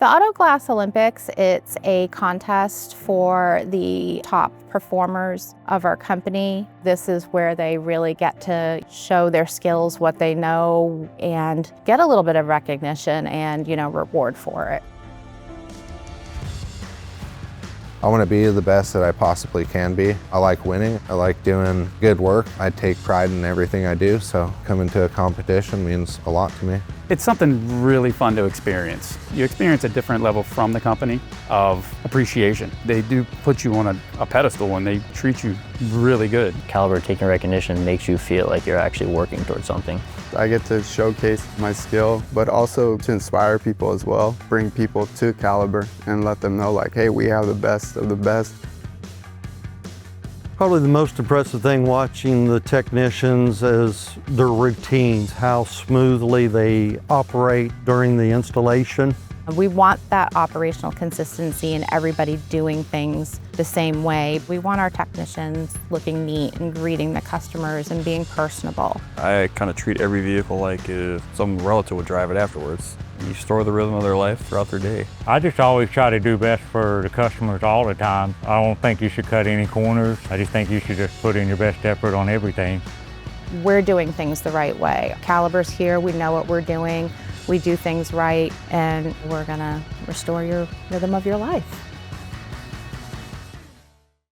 The Auto Glass Olympics, it's a contest for the top performers of our company. This is where they really get to show their skills, what they know, and get a little bit of recognition and, reward for it. I want to be the best that I possibly can be. I like winning. I like doing good work. I take pride in everything I do, so coming to a competition means a lot to me. It's something really fun to experience. You experience a different level from the company of appreciation. They do put you on a pedestal and they treat you really good. Caliber taking recognition makes you feel like you're actually working towards something. I get to showcase my skill, but also to inspire people as well. Bring people to Caliber and let them know like, hey, we have the best of the best. Probably the most impressive thing watching the technicians is their routines, how smoothly they operate during the installation. We want that operational consistency and everybody doing things the same way. We want our technicians looking neat and greeting the customers and being personable. I kind of treat every vehicle like if some relative would drive it afterwards. You store the rhythm of their life throughout their day. I just always try to do best for the customers all the time. I don't think you should cut any corners. I just think you should just put in your best effort on everything. We're doing things the right way. Caliber's here, we know what we're doing, we do things right, and we're gonna restore your rhythm of your life.